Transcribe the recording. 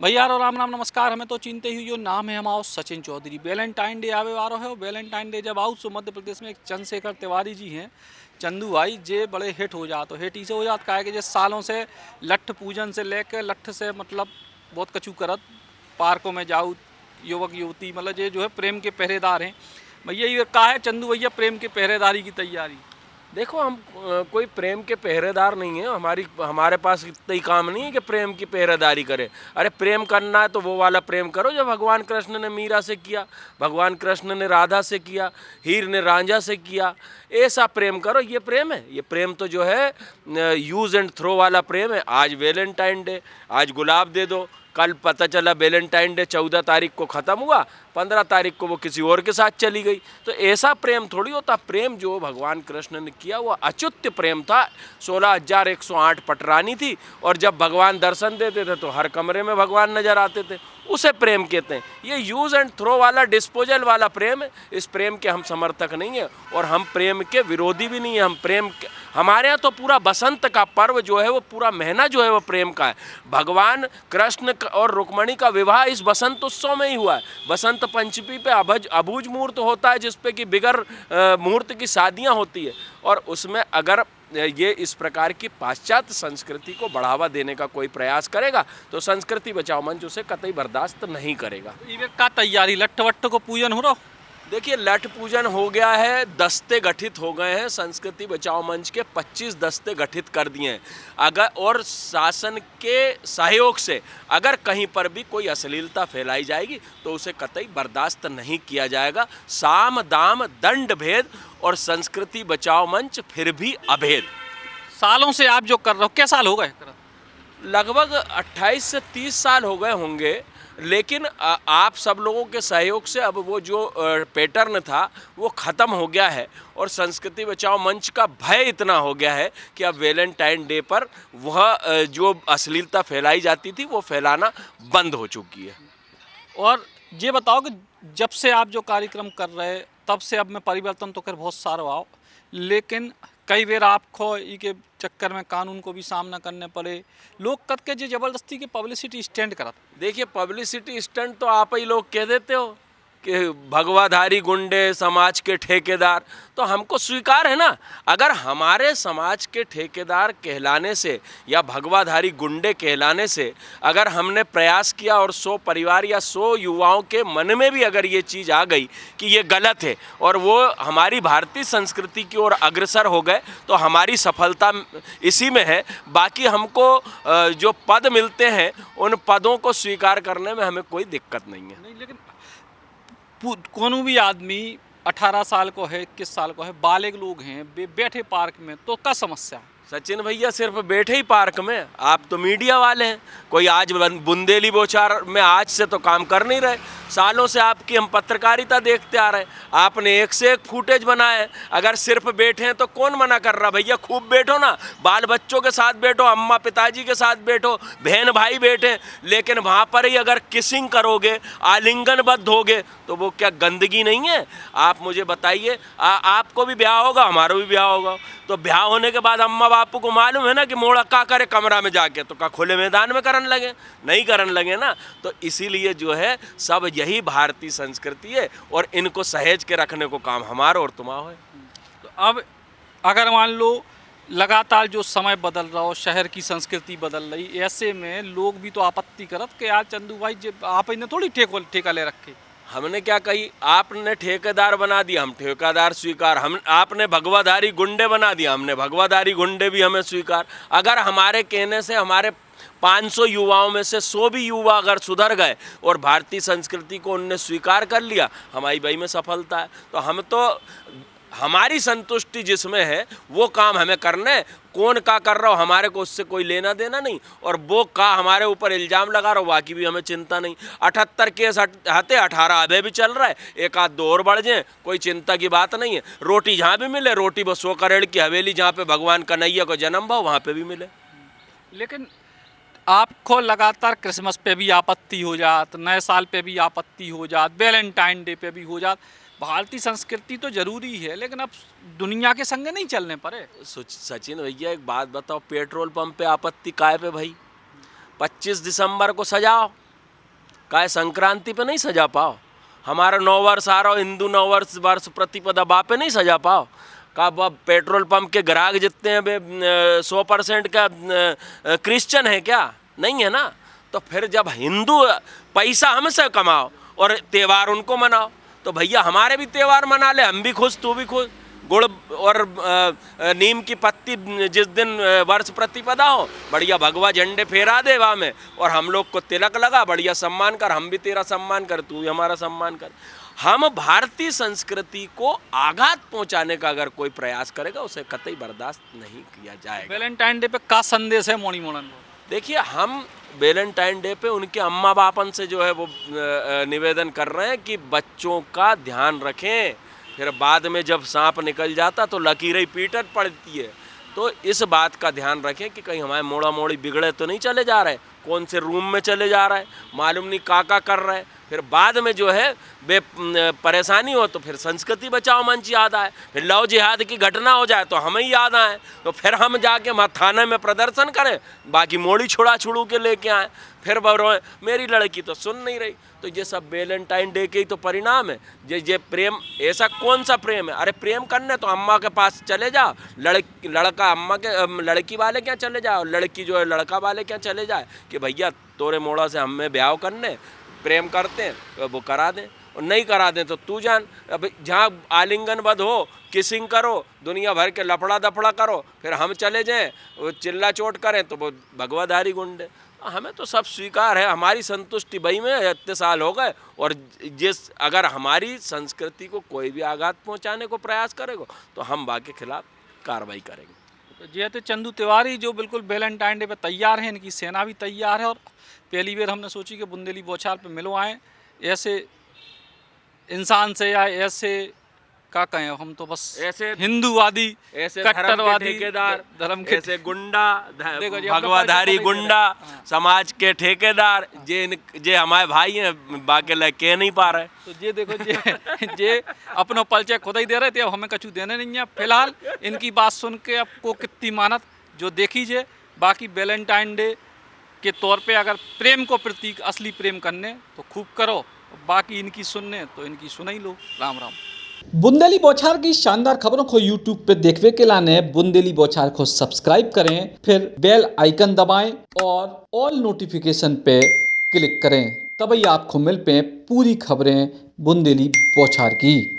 भैया रो राम राम नमस्कार। हमें तो चिंते ही जो नाम है हमारा सचिन चौधरी। वैलेंटाइन डे आवे वारो है। वैलेंटाइन डे जब आओ तो मध्य प्रदेश में एक चंद्रशेखर तिवारी जी हैं, चंदू भाई जे बड़े हिट हो जाते। हिट इसे हो जात का है कि जे सालों से लठ पूजन से लेकर लठ से मतलब बहुत कछु करत पार्कों में जाऊ युवक युवती मतलब ये जो है प्रेम के पहरेदार हैं। भैया ये का है चंदू भैया प्रेम के पहरेदारी की तैयारी? देखो हम कोई प्रेम के पहरेदार नहीं है। हमारे पास इतना ही काम नहीं है कि प्रेम की पहरेदारी करें। अरे प्रेम करना है तो वो वाला प्रेम करो जो भगवान कृष्ण ने मीरा से किया, भगवान कृष्ण ने राधा से किया, हीर ने रांझा से किया। ऐसा प्रेम करो, ये प्रेम है। ये प्रेम तो जो है यूज़ एंड थ्रो वाला प्रेम है। आज वैलेंटाइन डे, आज गुलाब दे दो, कल पता चला वैलेंटाइन डे 14 तारीख को ख़त्म हुआ, 15 तारीख को वो किसी और के साथ चली गई। तो ऐसा प्रेम थोड़ी होता। प्रेम जो भगवान कृष्ण ने किया वो अच्युत प्रेम था। 16,108 पटरानी थी और जब भगवान दर्शन देते थे तो हर कमरे में भगवान नजर आते थे। उसे प्रेम कहते हैं। ये यूज़ एंड थ्रो वाला डिस्पोजल वाला प्रेम है। इस प्रेम के हम समर्थक नहीं है और हम प्रेम के विरोधी भी नहीं है। हमारे यहाँ तो पूरा बसंत का पर्व जो है वो पूरा महीना जो है वो प्रेम का है। भगवान कृष्ण और रुक्मणी का विवाह इस बसंत उत्सव में ही हुआ है। बसंत पंचमी पे अबूझ मुहूर्त होता है जिसपे कि बिगर मुहूर्त की शादियाँ होती है। और उसमें अगर ये इस प्रकार की पाश्चात्य संस्कृति को बढ़ावा देने का कोई प्रयास करेगा तो संस्कृति बचाओ मंच उसे कतई बर्दाश्त नहीं करेगा। का तैयारी लट्ठ वट्ठ को पूजन हो रहा? देखिए लठ पूजन हो गया है, दस्ते गठित हो गए हैं। संस्कृति बचाओ मंच के 25 दस्ते गठित कर दिए हैं। अगर और शासन के सहयोग से अगर कहीं पर भी कोई अश्लीलता फैलाई जाएगी तो उसे कतई बर्दाश्त नहीं किया जाएगा। साम दाम दंड भेद और संस्कृति बचाओ मंच फिर भी अभेद। सालों से आप जो कर रहे हो, क्या साल हो गए? लगभग 28 से 30 साल हो गए होंगे। लेकिन आप सब लोगों के सहयोग से अब वो जो पैटर्न था वो ख़त्म हो गया है और संस्कृति बचाओ मंच का भय इतना हो गया है कि अब वैलेंटाइन डे पर वह जो अश्लीलता फैलाई जाती थी वो फैलाना बंद हो चुकी है। और ये बताओ कि जब से आप जो कार्यक्रम कर रहे हैं तब से अब में परिवर्तन तो कर बहुत सारा आओ, लेकिन कई बार आपको के चक्कर में कानून को भी सामना करने पड़े। लोग कद के जो जबरदस्ती की पब्लिसिटी स्टैंड करत। देखिए पब्लिसिटी स्टंट तो आप ही लोग कह देते हो कि भगवाधारी गुंडे समाज के ठेकेदार, तो हमको स्वीकार है ना। अगर हमारे समाज के ठेकेदार कहलाने से या भगवाधारी गुंडे कहलाने से अगर हमने प्रयास किया और 100 परिवार या 100 युवाओं के मन में भी अगर ये चीज़ आ गई कि ये गलत है और वो हमारी भारतीय संस्कृति की ओर अग्रसर हो गए तो हमारी सफलता इसी में है। बाकी हमको जो पद मिलते हैं उन पदों को स्वीकार करने में हमें कोई दिक्कत नहीं है। नहीं, लेकिन कोनो भी आदमी 18 साल को है, 21 साल को है, बालिग लोग हैं, बैठे पार्क में, तो क्या समस्या है? सचिन भैया सिर्फ बैठे ही पार्क में, आप तो मीडिया वाले हैं। कोई आज बुंदेली बोछार में आज से तो काम कर नहीं रहे। सालों से आपकी हम पत्रकारिता देखते आ रहे हैं। आपने एक से एक फुटेज बनाए। अगर सिर्फ बैठे हैं तो कौन मना कर रहा? भैया खूब बैठो ना, बाल बच्चों के साथ बैठो, अम्मा पिताजी के साथ बैठो, बहन भाई बैठे। लेकिन वहाँ पर ही अगर किसिंग करोगे, आलिंगनबद्ध होगे तो वो क्या गंदगी नहीं है? आप मुझे बताइए। आपको भी ब्याह होगा, हमारा भी ब्याह होगा, तो ब्याह होने के बाद अम्मा बापू को मालूम है ना कि मोड़ा का करे कमरा में जाके, तो का खुले मैदान में करन लगे? नहीं करन लगे ना। तो इसीलिए जो है सब यही भारतीय संस्कृति है और इनको सहेज के रखने को काम हमारा और तुम्हारा है। तो अब अगर मान लो लगातार जो समय बदल रहा हो, शहर की संस्कृति बदल रही, ऐसे में लोग भी तो आपत्ति करत कि यार चंदू भाई आप इन्हें थोड़ी ठेका ले रखे। हमने क्या कही? आपने ठेकेदार बना दिया, हम ठेकेदार स्वीकार। आपने भगवाधारी गुंडे बना दिया, हमने भगवाधारी गुंडे भी हमें स्वीकार। अगर हमारे कहने से हमारे 500 युवाओं में से 100 भी युवा अगर सुधर गए और भारतीय संस्कृति को उनने स्वीकार कर लिया, हमारी भाई में सफलता है। तो हम तो हमारी संतुष्टि जिसमें है वो काम हमें करने। कौन का कर रहा हो हमारे को उससे कोई लेना देना नहीं, और वो का हमारे ऊपर इल्ज़ाम लगा रहा हो बाकी भी हमें चिंता नहीं। 78 केस हटे, 18 अभी भी चल रहा है, एक आध 2 और बढ़ जाए, कोई चिंता की बात नहीं है। रोटी जहाँ भी मिले, रोटी बस 100 करोड़ की हवेली जहाँ पे भगवान कन्हैया को जन्म भाव वहाँ पे भी मिले। लेकिन आपको लगातार क्रिसमस पे भी आपत्ति हो जात, नए साल पे भी आपत्ति हो जात, वैलेंटाइन डे पे भी हो जात। भारतीय संस्कृति तो जरूरी है, लेकिन अब दुनिया के संग नहीं चलने पड़े। सचिन भैया एक बात बताओ, पेट्रोल पंप पे आपत्ति काय पे भाई? 25 दिसंबर को सजाओ, काय संक्रांति पे नहीं सजा पाओ? हमारा 9 वर्ष आ रहा हो, हिंदू 9 वर्ष प्रतिपदा बा पे नहीं सजा पाओ? का पेट्रोल पंप के ग्राहक जितने हैं बे 100% का क्रिश्चियन है क्या? नहीं है ना। तो फिर जब हिंदू पैसा हमसे कमाओ और त्यौहार उनको मनाओ, तो भैया हमारे भी त्यौहार मना ले, हम भी खुश तू भी खुश। गुड़ और नीम की पत्ती जिस दिन वर्ष प्रतिपदा हो, बढ़िया भगवा झंडे फहरा दे वहाँ में, और हम लोग को तिलक लगा, बढ़िया सम्मान कर, हम भी तेरा सम्मान कर, तू भी हमारा सम्मान कर। हम भारतीय संस्कृति को आघात पहुंचाने का अगर कोई प्रयास करेगा, उसे कतई बर्दाश्त नहीं किया जाएगा। वैलेंटाइन डे पे का संदेश है मोनी मोड़न को? देखिए, हम वैलेंटाइन डे पे उनके अम्मा बापन से जो है वो निवेदन कर रहे हैं कि बच्चों का ध्यान रखें, फिर बाद में जब सांप निकल जाता तो लकीरें पीटत पड़ती है। तो इस बात का ध्यान रखें कि कहीं हमारे मोड़ा मोड़ी बिगड़े तो नहीं चले जा रहे, कौन से रूम में चले जा रहा है, मालूम नहीं का कर रहे हैं। फिर बाद में जो है बे परेशानी हो तो फिर संस्कृति बचाओ मंच याद आए, फिर लव जिहाद की घटना हो जाए तो हमें ही याद आए, तो फिर हम जाके थाने में प्रदर्शन करें, बाकी मोड़ी छुड़ा छुड़ू के लेके आए, फिर रोए मेरी लड़की तो सुन नहीं रही। तो ये सब वैलेंटाइन डे के ही तो परिणाम है। ये प्रेम, ऐसा कौन सा प्रेम है? अरे प्रेम करने तो अम्मा के पास चले जाओ, लड़का अम्मा के लड़की वाले क्या चले जाओ, लड़की जो है लड़का वाले क्या चले जाए कि भैया तोरे मोड़ा से हमें ब्याह करने, प्रेम करते हैं वो करा दें, और नहीं करा दें तो तू जान। अब जहाँ आलिंगनबद्ध हो, किसिंग करो, दुनिया भर के लफड़ा दफड़ा करो, फिर हम चले जाएं वो चिल्ला चोट करें तो वो भगवाधारी गुंडे। हमें तो सब स्वीकार है, हमारी संतुष्टि भई में इतने साल हो गए, और जिस अगर हमारी संस्कृति को कोई भी आघात पहुंचाने को प्रयास करेगा तो हम बाकी खिलाफ कार्रवाई करेंगे। तो ये थे चंदू तिवारी जो बिल्कुल वैलेंटाइन डे पे तैयार हैं, इनकी सेना भी तैयार है, और पहली बार हमने सोची कि बुंदेली बौछार पे मिलवाएं ऐसे इंसान से, या ऐसे का कहें, हम तो बस ऐसे हिंदूवादी, ऐसे कट्टरवादी, ठेकेदार, धर्म के ऐसे गुंडा, देखो जी, भगवाधारी अपने गुंडा, हाँ। समाज के ठेकेदार, जे हमारे भाई हैं, बाकी लग कह नहीं पा रहे। तो ये देखो जे अपना परिचय खुद ही दे रहे थे, अब हमें कछु देने नहीं है। फिलहाल इनकी बात सुन के आपको कितनी मानत जो देखीजिए। बाकी वैलेंटाइन डे के तौर पे अगर प्रेम को प्रतीक असली प्रेम करने तो खूब करो, बाकी इनकी सुनने तो इनकी सुन ही लो। राम राम। बुंदेली बौछार की शानदार खबरों को यूट्यूब पे देखने के लाने बुंदेली बौछार को सब्सक्राइब करें, फिर बेल आइकन दबाएं और ऑल नोटिफिकेशन पे क्लिक करें, तभी आपको मिल पे पूरी खबरें बुंदेली बौछार की।